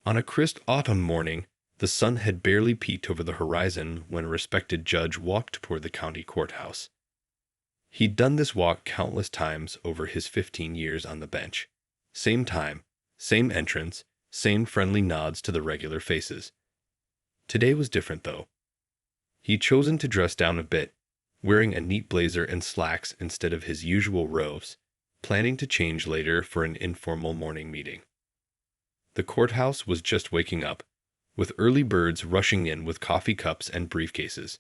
On a crisp autumn morning, the sun had barely peeked over the horizon when a respected judge walked toward the county courthouse. He'd done this walk countless times over his 15 years on the bench. Same time, same entrance, same friendly nods to the regular faces. Today was different, though. He'd chosen to dress down a bit, wearing a neat blazer and slacks instead of his usual robes, planning to change later for an informal morning meeting. The courthouse was just waking up, with early birds rushing in with coffee cups and briefcases.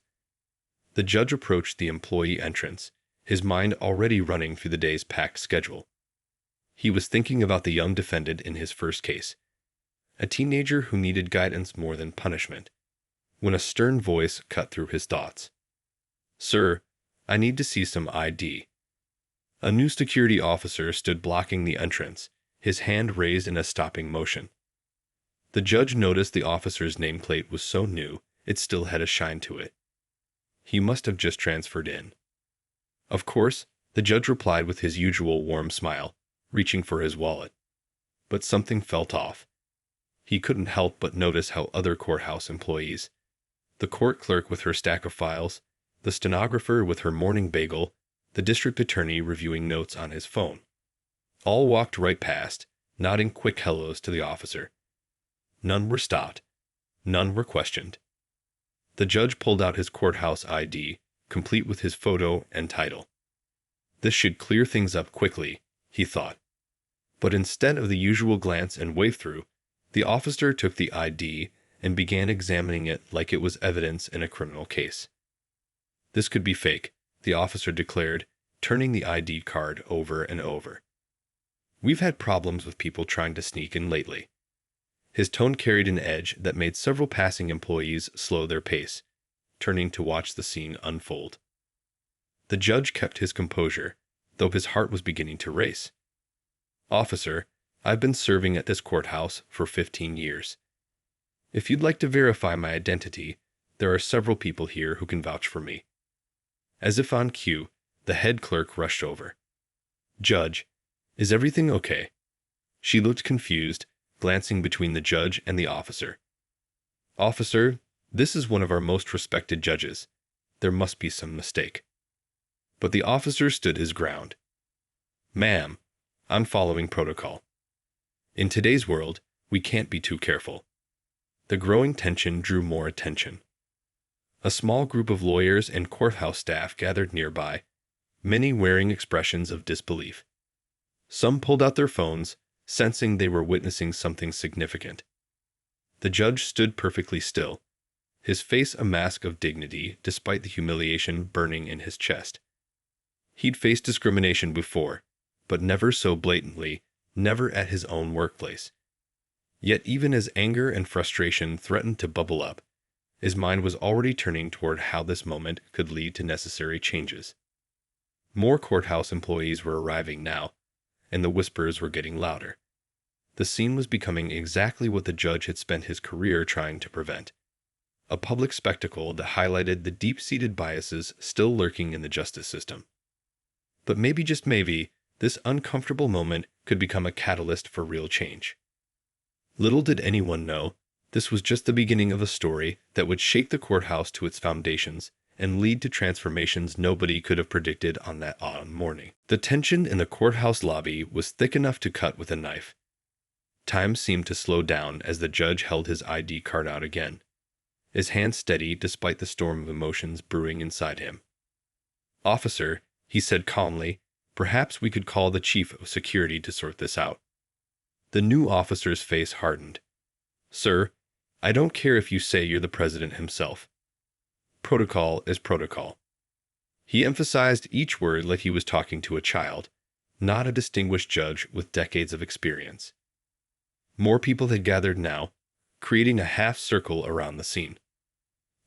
The judge approached the employee entrance, his mind already running through the day's packed schedule. He was thinking about the young defendant in his first case, a teenager who needed guidance more than punishment, when a stern voice cut through his thoughts. "Sir, I need to see some ID." A new security officer stood blocking the entrance, his hand raised in a stopping motion. The judge noticed the officer's nameplate was so new, it still had a shine to it. He must have just transferred in. Of course, the judge replied with his usual warm smile, reaching for his wallet. But something felt off. He couldn't help but notice how other courthouse employees, the court clerk with her stack of files, the stenographer with her morning bagel, the district attorney reviewing notes on his phone, all walked right past, nodding quick hellos to the officer. None were stopped. None were questioned. The judge pulled out his courthouse ID, complete with his photo and title. This should clear things up quickly, he thought. But instead of the usual glance and wave-through, the officer took the ID and began examining it like it was evidence in a criminal case. This could be fake, the officer declared, turning the ID card over and over. "We've had problems with people trying to sneak in lately." His tone carried an edge that made several passing employees slow their pace, turning to watch the scene unfold. The judge kept his composure, though his heart was beginning to race. "Officer, I've been serving at this courthouse for 15 years. If you'd like to verify my identity, there are several people here who can vouch for me." As if on cue, the head clerk rushed over. "Judge, is everything okay?" She looked confused, glancing between the judge and the officer. "Officer, this is one of our most respected judges. There must be some mistake." But the officer stood his ground. "Ma'am, I'm following protocol. In today's world, we can't be too careful." The growing tension drew more attention. A small group of lawyers and courthouse staff gathered nearby, many wearing expressions of disbelief. Some pulled out their phones, sensing they were witnessing something significant. The judge stood perfectly still, his face a mask of dignity despite the humiliation burning in his chest. He'd faced discrimination before, but never so blatantly, never at his own workplace. Yet even as anger and frustration threatened to bubble up, his mind was already turning toward how this moment could lead to necessary changes. More courthouse employees were arriving now, and the whispers were getting louder. The scene was becoming exactly what the judge had spent his career trying to prevent. A public spectacle that highlighted the deep-seated biases still lurking in the justice system. But maybe, just maybe, this uncomfortable moment could become a catalyst for real change. Little did anyone know, this was just the beginning of a story that would shake the courthouse to its foundations and lead to transformations nobody could have predicted on that autumn morning. The tension in the courthouse lobby was thick enough to cut with a knife. Time seemed to slow down as the judge held his ID card out again, his hand steady despite the storm of emotions brewing inside him. "Officer," he said calmly, "perhaps we could call the chief of security to sort this out." The new officer's face hardened. "Sir, I don't care if you say you're the president himself. Protocol is protocol." He emphasized each word like he was talking to a child, not a distinguished judge with decades of experience. More people had gathered now, creating a half circle around the scene.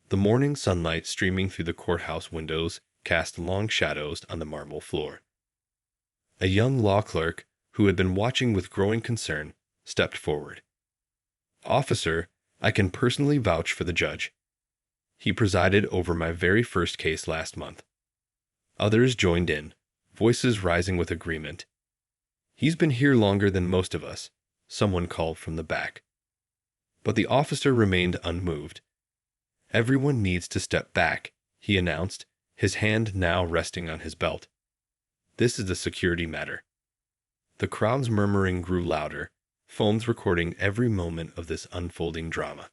The morning sunlight streaming through the courthouse windows cast long shadows on the marble floor. A young law clerk, who had been watching with growing concern, stepped forward. "Officer, I can personally vouch for the judge. He presided over my very first case last month." Others joined in, voices rising with agreement. "He's been here longer than most of us," someone called from the back. But the officer remained unmoved. "Everyone needs to step back," he announced, his hand now resting on his belt. "This is a security matter." The crowd's murmuring grew louder, phones recording every moment of this unfolding drama.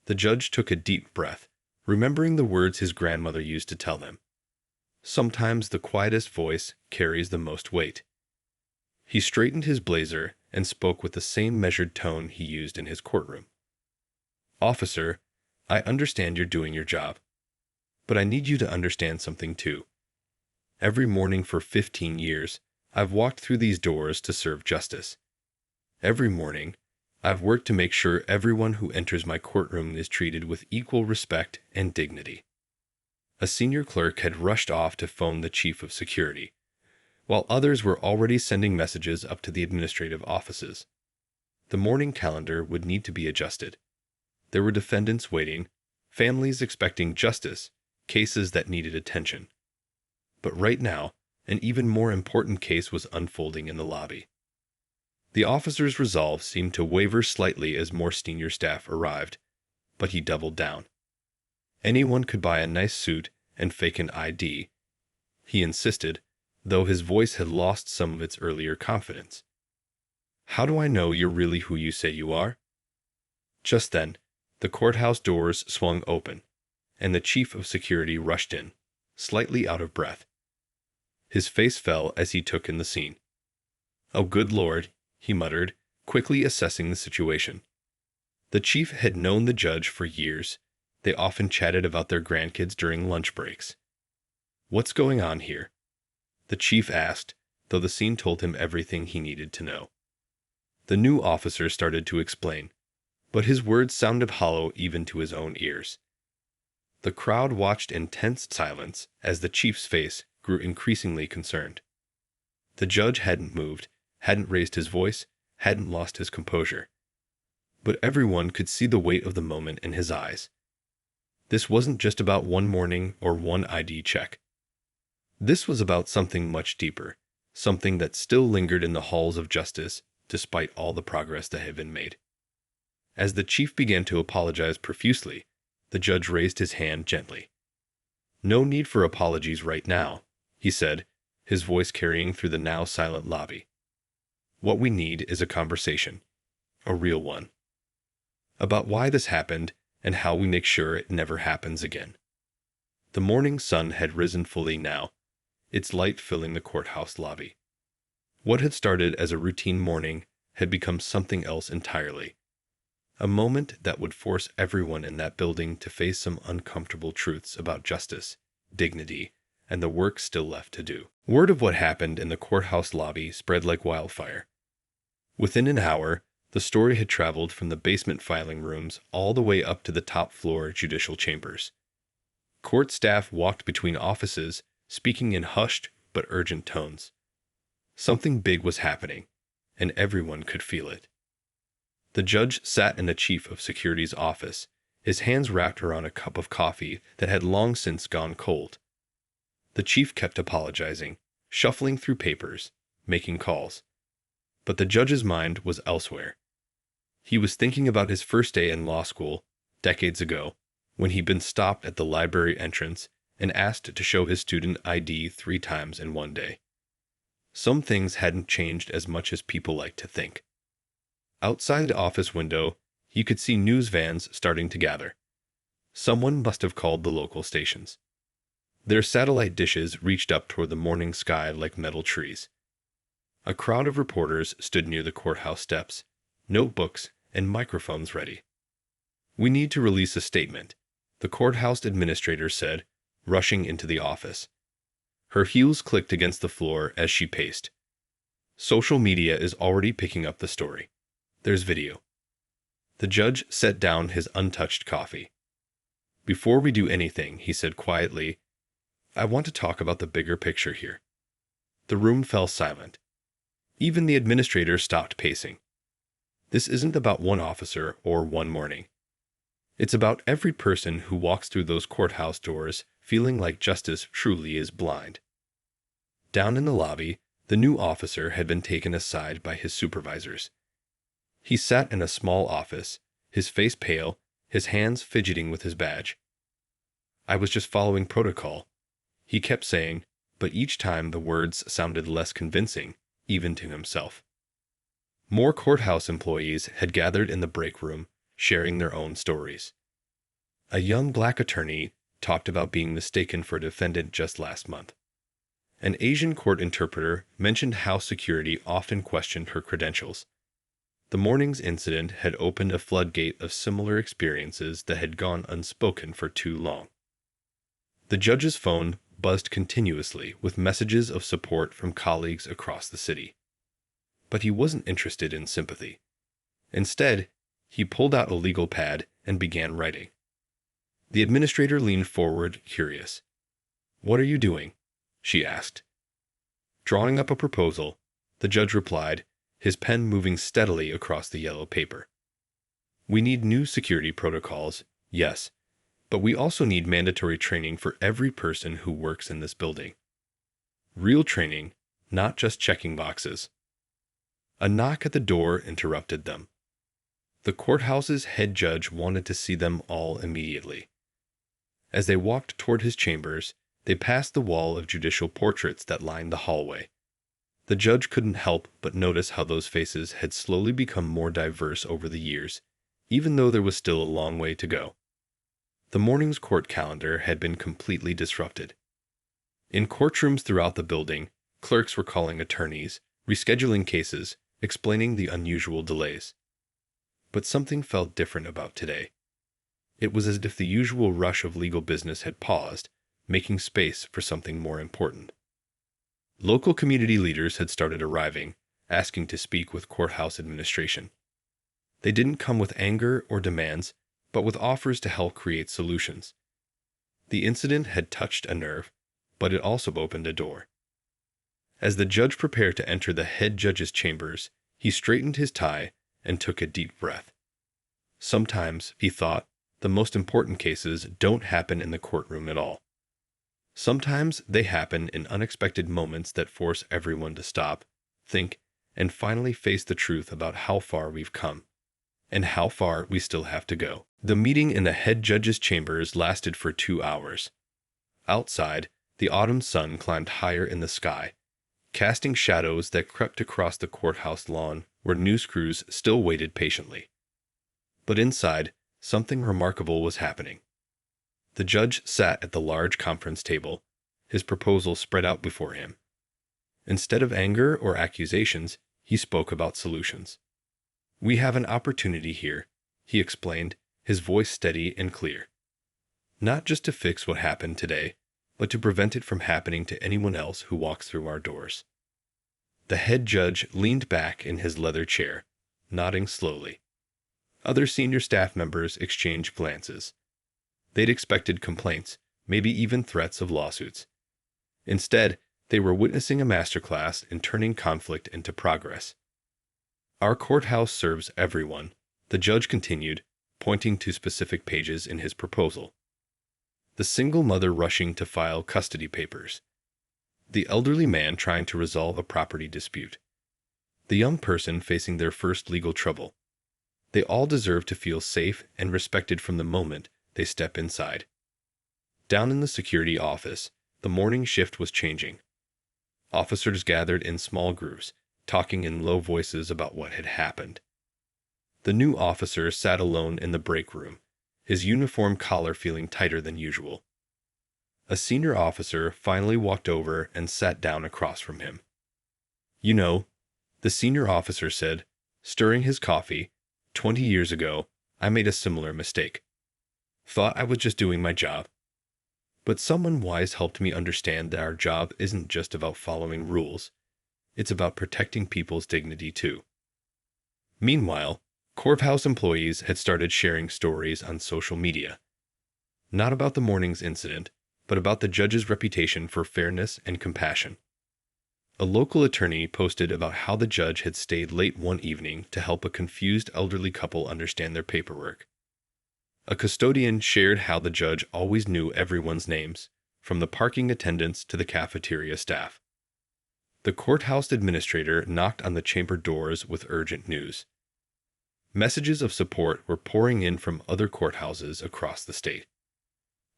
The judge took a deep breath, remembering the words his grandmother used to tell them. Sometimes the quietest voice carries the most weight. He straightened his blazer and spoke with the same measured tone he used in his courtroom. "Officer, I understand you're doing your job. But I need you to understand something too. Every morning for 15 years, I've walked through these doors to serve justice. Every morning, I've worked to make sure everyone who enters my courtroom is treated with equal respect and dignity." A senior clerk had rushed off to phone the chief of security, while others were already sending messages up to the administrative offices. The morning calendar would need to be adjusted. There were defendants waiting, families expecting justice, cases that needed attention. But right now, an even more important case was unfolding in the lobby. The officer's resolve seemed to waver slightly as more senior staff arrived, but he doubled down. Anyone could buy a nice suit and fake an ID, he insisted, though his voice had lost some of its earlier confidence. "How do I know you're really who you say you are?" Just then, the courthouse doors swung open, and the chief of security rushed in, slightly out of breath. His face fell as he took in the scene. "Oh, good Lord," he muttered, quickly assessing the situation. The chief had known the judge for years. They often chatted about their grandkids during lunch breaks. "What's going on here?" the chief asked, though the scene told him everything he needed to know. The new officer started to explain, but his words sounded hollow even to his own ears. The crowd watched in tense silence as the chief's face grew increasingly concerned. The judge hadn't moved, hadn't raised his voice, hadn't lost his composure. But everyone could see the weight of the moment in his eyes. This wasn't just about one morning or one ID check. This was about something much deeper, something that still lingered in the halls of justice despite all the progress that had been made. As the chief began to apologize profusely, the judge raised his hand gently. "No need for apologies right now," he said, his voice carrying through the now silent lobby. "What we need is a conversation, a real one, about why this happened and how we make sure it never happens again." The morning sun had risen fully now, its light filling the courthouse lobby. What had started as a routine morning had become something else entirely. A moment that would force everyone in that building to face some uncomfortable truths about justice, dignity, and the work still left to do. Word of what happened in the courthouse lobby spread like wildfire. Within an hour, the story had traveled from the basement filing rooms all the way up to the top floor judicial chambers. Court staff walked between offices, speaking in hushed but urgent tones. Something big was happening, and everyone could feel it. The judge sat in the chief of security's office, his hands wrapped around a cup of coffee that had long since gone cold. The chief kept apologizing, shuffling through papers, making calls. But the judge's mind was elsewhere. He was thinking about his first day in law school, decades ago, when he'd been stopped at the library entrance and asked to show his student ID 3 times in one day. Some things hadn't changed as much as people like to think. Outside the office window, he could see news vans starting to gather. Someone must have called the local stations. Their satellite dishes reached up toward the morning sky like metal trees. A crowd of reporters stood near the courthouse steps, notebooks and microphones ready. "We need to release a statement," the courthouse administrator said, rushing into the office. Her heels clicked against the floor as she paced. "Social media is already picking up the story. There's video." The judge set down his untouched coffee. "Before we do anything," he said quietly, "I want to talk about the bigger picture here." The room fell silent. Even the administrator stopped pacing. This isn't about one officer or one morning. It's about every person who walks through those courthouse doors feeling like justice truly is blind. Down in the lobby, the new officer had been taken aside by his supervisors. He sat in a small office, his face pale, his hands fidgeting with his badge. "I was just following protocol," he kept saying, but each time the words sounded less convincing, even to himself. More courthouse employees had gathered in the break room, sharing their own stories. A young black attorney talked about being mistaken for a defendant just last month. An Asian court interpreter mentioned how security often questioned her credentials. The morning's incident had opened a floodgate of similar experiences that had gone unspoken for too long. The judge's phone buzzed continuously with messages of support from colleagues across the city. But he wasn't interested in sympathy. Instead, he pulled out a legal pad and began writing. The administrator leaned forward, curious. "What are you doing?" she asked. Drawing up a proposal, the judge replied, his pen moving steadily across the yellow paper. "We need new security protocols, yes, but we also need mandatory training for every person who works in this building. Real training, not just checking boxes." A knock at the door interrupted them. The courthouse's head judge wanted to see them all immediately. As they walked toward his chambers, they passed the wall of judicial portraits that lined the hallway. The judge couldn't help but notice how those faces had slowly become more diverse over the years, even though there was still a long way to go. The morning's court calendar had been completely disrupted. In courtrooms throughout the building, clerks were calling attorneys, rescheduling cases, explaining the unusual delays. But something felt different about today. It was as if the usual rush of legal business had paused, making space for something more important. Local community leaders had started arriving, asking to speak with courthouse administration. They didn't come with anger or demands, but with offers to help create solutions. The incident had touched a nerve, but it also opened a door. As the judge prepared to enter the head judge's chambers, he straightened his tie and took a deep breath. Sometimes, he thought, the most important cases don't happen in the courtroom at all. Sometimes they happen in unexpected moments that force everyone to stop, think, and finally face the truth about how far we've come, and how far we still have to go. The meeting in the head judge's chambers lasted for 2 hours. Outside, the autumn sun climbed higher in the sky, casting shadows that crept across the courthouse lawn where news crews still waited patiently. But inside, something remarkable was happening. The judge sat at the large conference table, his proposal spread out before him. Instead of anger or accusations, he spoke about solutions. "We have an opportunity here," he explained, his voice steady and clear. "Not just to fix what happened today, but to prevent it from happening to anyone else who walks through our doors." The head judge leaned back in his leather chair, nodding slowly. Other senior staff members exchanged glances. They'd expected complaints, maybe even threats of lawsuits. Instead, they were witnessing a masterclass in turning conflict into progress. "Our courthouse serves everyone," the judge continued, pointing to specific pages in his proposal. The single mother rushing to file custody papers. The elderly man trying to resolve a property dispute. The young person facing their first legal trouble. They all deserve to feel safe and respected from the moment they step inside. Down in the security office, the morning shift was changing. Officers gathered in small groups, talking in low voices about what had happened. The new officer sat alone in the break room, his uniform collar feeling tighter than usual. A senior officer finally walked over and sat down across from him. "You know," the senior officer said, stirring his coffee, 20 years ago, I made a similar mistake. Thought I was just doing my job. But someone wise helped me understand that our job isn't just about following rules. It's about protecting people's dignity too." Meanwhile, courthouse employees had started sharing stories on social media. Not about the morning's incident, but about the judge's reputation for fairness and compassion. A local attorney posted about how the judge had stayed late one evening to help a confused elderly couple understand their paperwork. A custodian shared how the judge always knew everyone's names, from the parking attendants to the cafeteria staff. The courthouse administrator knocked on the chamber doors with urgent news. Messages of support were pouring in from other courthouses across the state.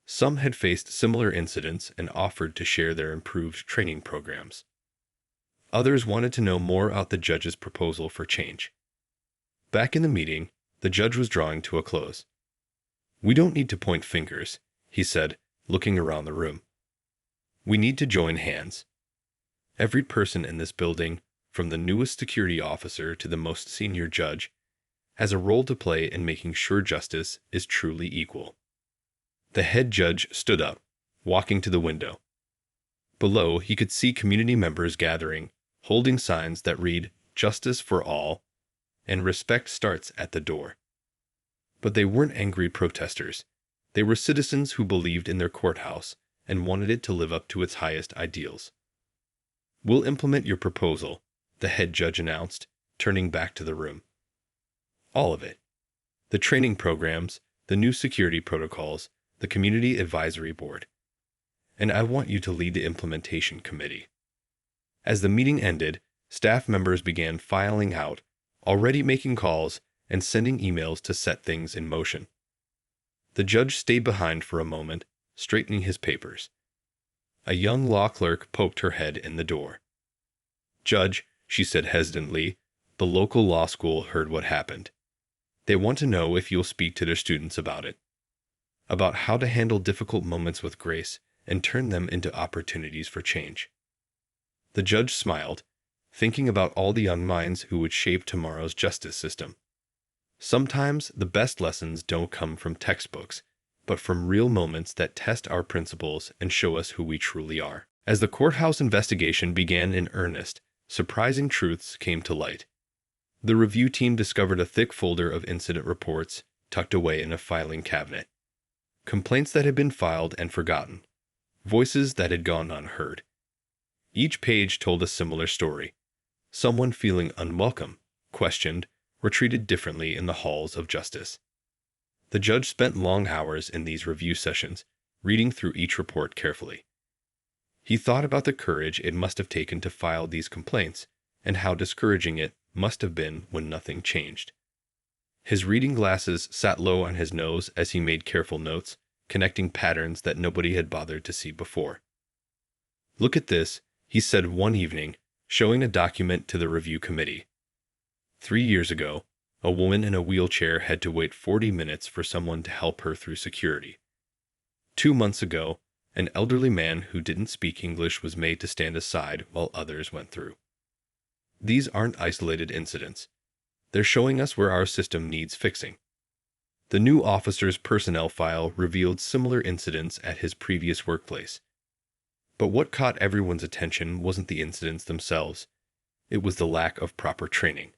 Some had faced similar incidents and offered to share their improved training programs. Others wanted to know more about the judge's proposal for change. Back in the meeting, the judge was drawing to a close. "We don't need to point fingers," he said, looking around the room. "We need to join hands. Every person in this building, from the newest security officer to the most senior judge, has a role to play in making sure justice is truly equal." The head judge stood up, walking to the window. Below, he could see community members gathering, holding signs that read, "Justice for all," and "Respect starts at the door." But they weren't angry protesters. They were citizens who believed in their courthouse and wanted it to live up to its highest ideals. "We'll implement your proposal," the head judge announced, turning back to the room. "All of it. The training programs, the new security protocols, the community advisory board. And I want you to lead the implementation committee." As the meeting ended, staff members began filing out, already making calls and sending emails to set things in motion. The judge stayed behind for a moment, straightening his papers. A young law clerk poked her head in the door. "Judge," she said hesitantly, "the local law school heard what happened. They want to know if you'll speak to their students about it. About how to handle difficult moments with grace and turn them into opportunities for change." The judge smiled, thinking about all the young minds who would shape tomorrow's justice system. Sometimes the best lessons don't come from textbooks, but from real moments that test our principles and show us who we truly are. As the courthouse investigation began in earnest, surprising truths came to light. The review team discovered a thick folder of incident reports tucked away in a filing cabinet. Complaints that had been filed and forgotten. Voices that had gone unheard. Each page told a similar story. Someone feeling unwelcome, questioned, or treated differently in the halls of justice. The judge spent long hours in these review sessions, reading through each report carefully. He thought about the courage it must have taken to file these complaints, and how discouraging it must have been when nothing changed. His reading glasses sat low on his nose as he made careful notes, connecting patterns that nobody had bothered to see before. "Look at this," he said one evening, showing a document to the review committee. 3 years ago, a woman in a wheelchair had to wait 40 minutes for someone to help her through security. 2 months ago, an elderly man who didn't speak English was made to stand aside while others went through. These aren't isolated incidents. They're showing us where our system needs fixing. The new officer's personnel file revealed similar incidents at his previous workplace. But what caught everyone's attention wasn't the incidents themselves. It was the lack of proper training.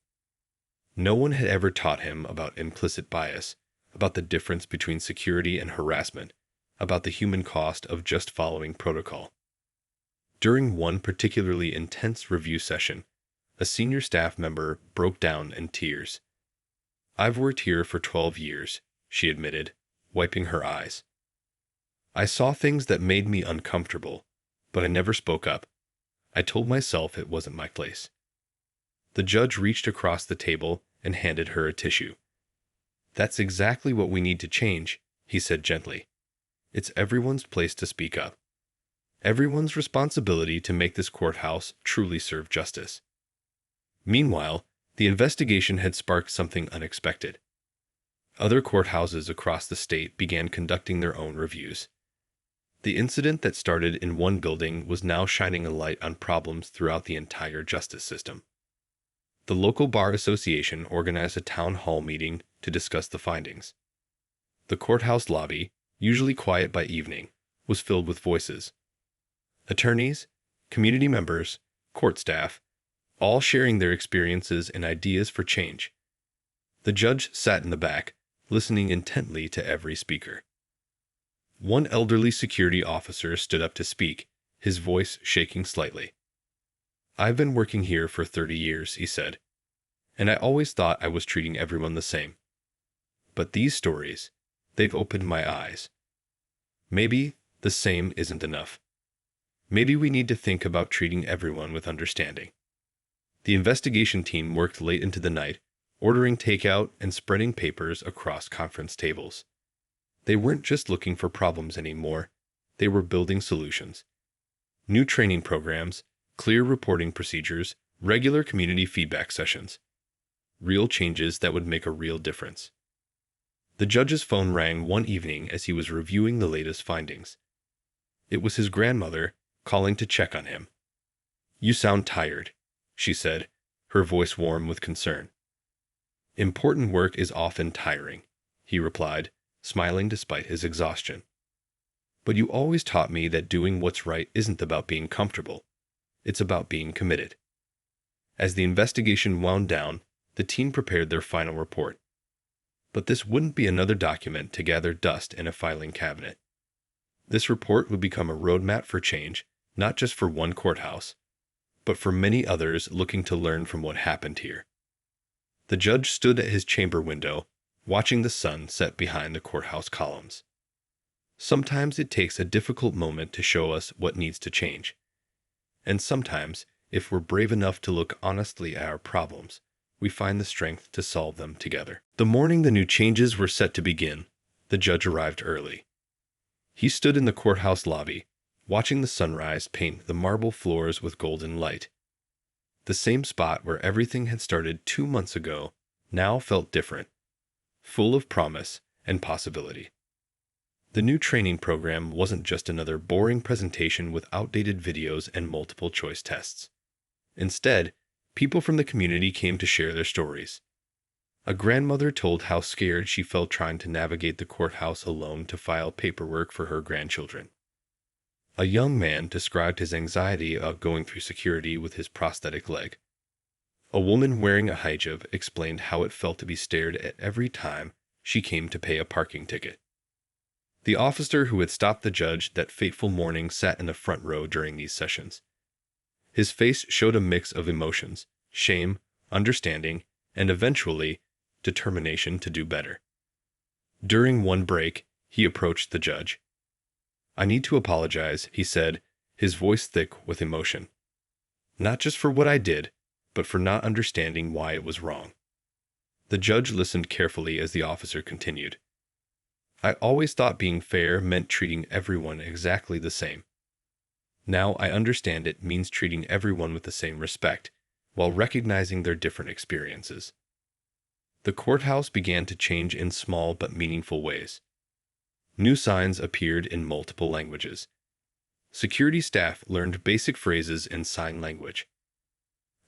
No one had ever taught him about implicit bias, about the difference between security and harassment, about the human cost of just following protocol. During one particularly intense review session, a senior staff member broke down in tears. "I've worked here for 12 years, she admitted, wiping her eyes. "I saw things that made me uncomfortable, but I never spoke up. I told myself it wasn't my place." The judge reached across the table and handed her a tissue. "That's exactly what we need to change," he said gently. "It's everyone's place to speak up. Everyone's responsibility to make this courthouse truly serve justice." Meanwhile, the investigation had sparked something unexpected. Other courthouses across the state began conducting their own reviews. The incident that started in one building was now shining a light on problems throughout the entire justice system. The local bar association organized a town hall meeting to discuss the findings. The courthouse lobby, usually quiet by evening, was filled with voices. Attorneys, community members, court staff, all sharing their experiences and ideas for change. The judge sat in the back, listening intently to every speaker. One elderly security officer stood up to speak, his voice shaking slightly. "I've been working here for 30 years, he said, "and I always thought I was treating everyone the same. But these stories, they've opened my eyes. Maybe the same isn't enough. Maybe we need to think about treating everyone with understanding." The investigation team worked late into the night, ordering takeout and spreading papers across conference tables. They weren't just looking for problems anymore, they were building solutions. New training programs, clear reporting procedures, regular community feedback sessions. Real changes that would make a real difference. The judge's phone rang one evening as he was reviewing the latest findings. It was his grandmother calling to check on him. "You sound tired," she said, her voice warm with concern. "Important work is often tiring," he replied, smiling despite his exhaustion. "But you always taught me that doing what's right isn't about being comfortable. It's about being committed." As the investigation wound down, the team prepared their final report. But this wouldn't be another document to gather dust in a filing cabinet. This report would become a roadmap for change, not just for one courthouse, but for many others looking to learn from what happened here. The judge stood at his chamber window, watching the sun set behind the courthouse columns. Sometimes it takes a difficult moment to show us what needs to change. And sometimes, if we're brave enough to look honestly at our problems, we find the strength to solve them together. The morning the new changes were set to begin, the judge arrived early. He stood in the courthouse lobby, watching the sunrise paint the marble floors with golden light. The same spot where everything had started 2 months ago now felt different, full of promise and possibility. The new training program wasn't just another boring presentation with outdated videos and multiple choice tests. Instead, people from the community came to share their stories. A grandmother told how scared she felt trying to navigate the courthouse alone to file paperwork for her grandchildren. A young man described his anxiety about going through security with his prosthetic leg. A woman wearing a hijab explained how it felt to be stared at every time she came to pay a parking ticket. The officer who had stopped the judge that fateful morning sat in the front row during these sessions. His face showed a mix of emotions: shame, understanding, and eventually, determination to do better. During one break, he approached the judge. "I need to apologize," he said, his voice thick with emotion. "Not just for what I did, but for not understanding why it was wrong." The judge listened carefully as the officer continued. "I always thought being fair meant treating everyone exactly the same. Now I understand it means treating everyone with the same respect, while recognizing their different experiences." The courthouse began to change in small but meaningful ways. New signs appeared in multiple languages. Security staff learned basic phrases in sign language.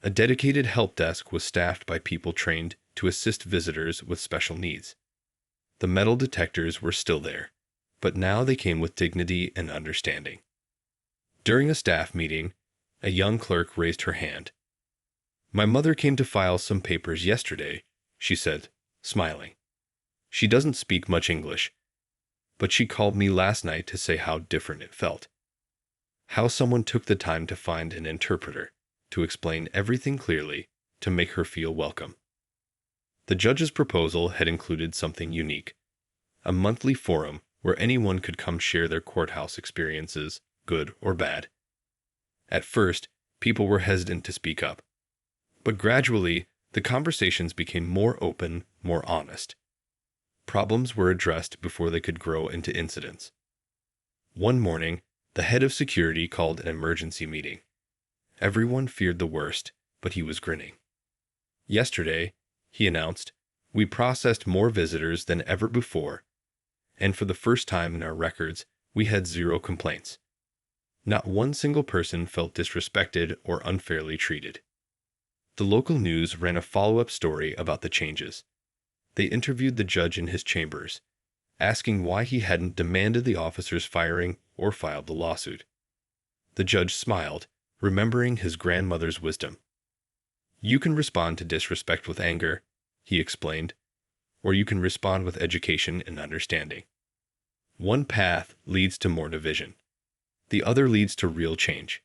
A dedicated help desk was staffed by people trained to assist visitors with special needs. The metal detectors were still there, but now they came with dignity and understanding. During a staff meeting, a young clerk raised her hand. "My mother came to file some papers yesterday," she said, smiling. "She doesn't speak much English, but she called me last night to say how different it felt. How someone took the time to find an interpreter, to explain everything clearly, to make her feel welcome." The judge's proposal had included something unique: a monthly forum where anyone could come share their courthouse experiences, good or bad. At first, people were hesitant to speak up. But gradually, the conversations became more open, more honest. Problems were addressed before they could grow into incidents. One morning, the head of security called an emergency meeting. Everyone feared the worst, but he was grinning. "Yesterday," he announced, "we processed more visitors than ever before, and for the first time in our records, we had 0 complaints. Not one single person felt disrespected or unfairly treated." The local news ran a follow-up story about the changes. They interviewed the judge in his chambers, asking why he hadn't demanded the officer's firing or filed the lawsuit. The judge smiled, remembering his grandmother's wisdom. "You can respond to disrespect with anger," he explained, "or you can respond with education and understanding. One path leads to more division. The other leads to real change."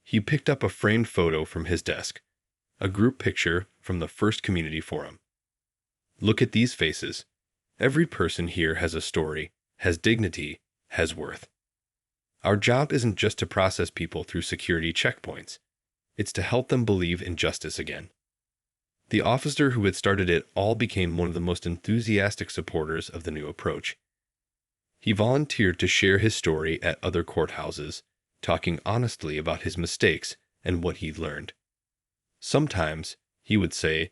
He picked up a framed photo from his desk, a group picture from the first community forum. "Look at these faces. Every person here has a story, has dignity, has worth. Our job isn't just to process people through security checkpoints. It's to help them believe in justice again." The officer who had started it all became one of the most enthusiastic supporters of the new approach. He volunteered to share his story at other courthouses, talking honestly about his mistakes and what he'd learned. Sometimes, he would say,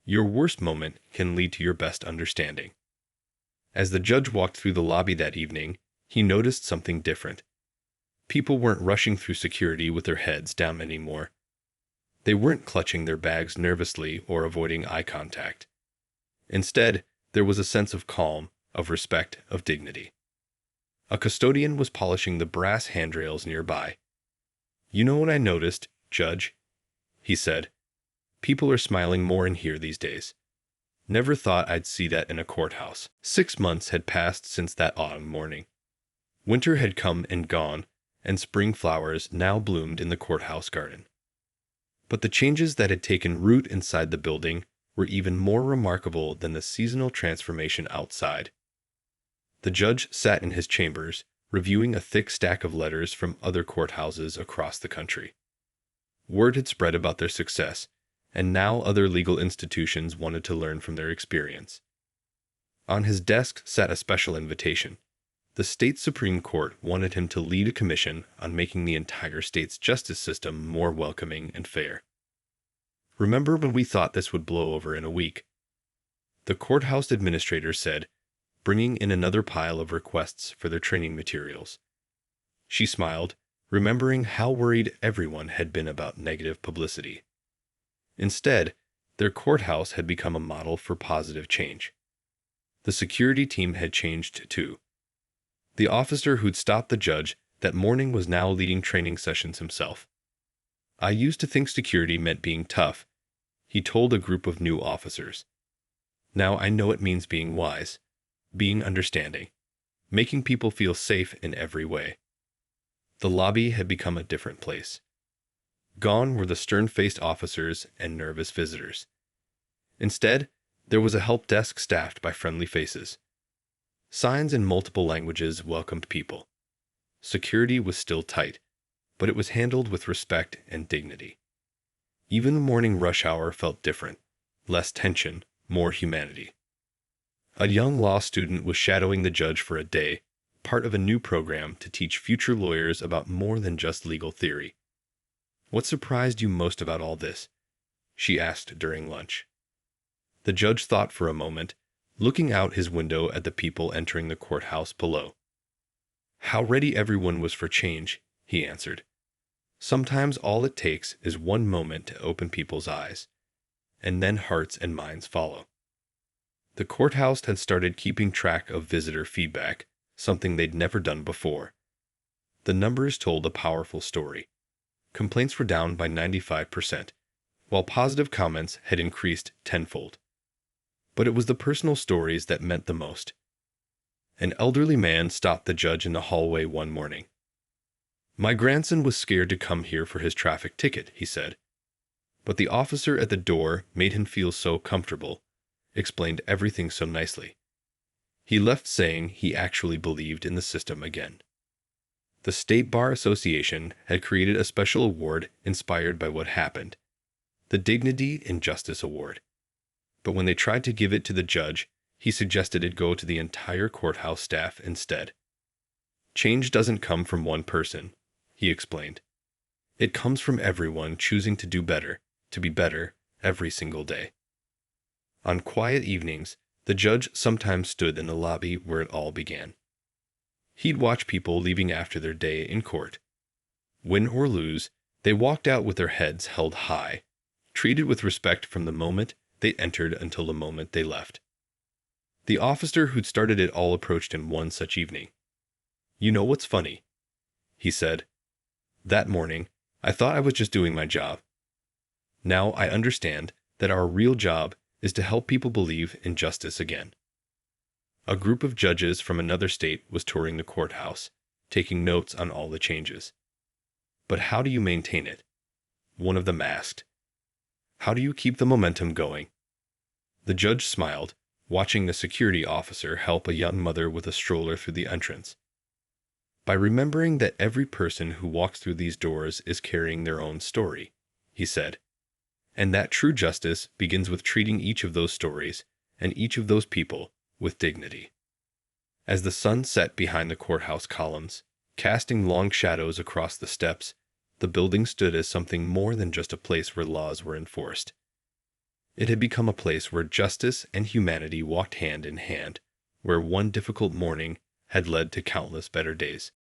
your worst moment can lead to your best understanding. As the judge walked through the lobby that evening, he noticed something different. People weren't rushing through security with their heads down anymore. They weren't clutching their bags nervously or avoiding eye contact. Instead, there was a sense of calm, of respect, of dignity. A custodian was polishing the brass handrails nearby. "You know what I noticed, Judge?" he said. "People are smiling more in here these days. Never thought I'd see that in a courthouse." 6 months had passed since that autumn morning. Winter had come and gone, and spring flowers now bloomed in the courthouse garden. But the changes that had taken root inside the building were even more remarkable than the seasonal transformation outside. The judge sat in his chambers, reviewing a thick stack of letters from other courthouses across the country. Word had spread about their success, and now other legal institutions wanted to learn from their experience. On his desk sat a special invitation. The state Supreme Court wanted him to lead a commission on making the entire state's justice system more welcoming and fair. "Remember when we thought this would blow over in a week?" the courthouse administrator said, bringing in another pile of requests for their training materials. She smiled, remembering how worried everyone had been about negative publicity. Instead, their courthouse had become a model for positive change. The security team had changed too. The officer who'd stopped the judge that morning was now leading training sessions himself. "I used to think security meant being tough," he told a group of new officers. "Now I know it means being wise, being understanding, making people feel safe in every way." The lobby had become a different place. Gone were the stern-faced officers and nervous visitors. Instead, there was a help desk staffed by friendly faces. Signs in multiple languages welcomed people. Security was still tight, but it was handled with respect and dignity. Even the morning rush hour felt different. Less tension, more humanity. A young law student was shadowing the judge for a day, part of a new program to teach future lawyers about more than just legal theory. "What surprised you most about all this?" she asked during lunch. The judge thought for a moment, looking out his window at the people entering the courthouse below. "How ready everyone was for change," he answered. "Sometimes all it takes is one moment to open people's eyes, and then hearts and minds follow." The courthouse had started keeping track of visitor feedback, something they'd never done before. The numbers told a powerful story. Complaints were down by 95%, while positive comments had increased tenfold. But it was the personal stories that meant the most. An elderly man stopped the judge in the hallway one morning. "My grandson was scared to come here for his traffic ticket," he said. But the officer at the door made him feel so comfortable, explained everything so nicely. He left saying he actually believed in the system again. The State Bar Association had created a special award inspired by what happened, the Dignity and Justice Award. But when they tried to give it to the judge, he suggested it go to the entire courthouse staff instead. "Change doesn't come from one person," he explained. "It comes from everyone choosing to do better, to be better, every single day." On quiet evenings, the judge sometimes stood in the lobby where it all began. He'd watch people leaving after their day in court. Win or lose, they walked out with their heads held high, treated with respect from the moment they entered until the moment they left. The officer who'd started it all approached him one such evening. "You know what's funny?" he said. "That morning, I thought I was just doing my job. Now I understand that our real job is to help people believe in justice again." A group of judges from another state was touring the courthouse, taking notes on all the changes. "But how do you maintain it?" one of them asked. "How do you keep the momentum going?" The judge smiled, watching a security officer help a young mother with a stroller through the entrance. "By remembering that every person who walks through these doors is carrying their own story," he said. And that true justice begins with treating each of those stories and each of those people with dignity. As the sun set behind the courthouse columns, casting long shadows across the steps, the building stood as something more than just a place where laws were enforced. It had become a place where justice and humanity walked hand in hand, where one difficult morning had led to countless better days.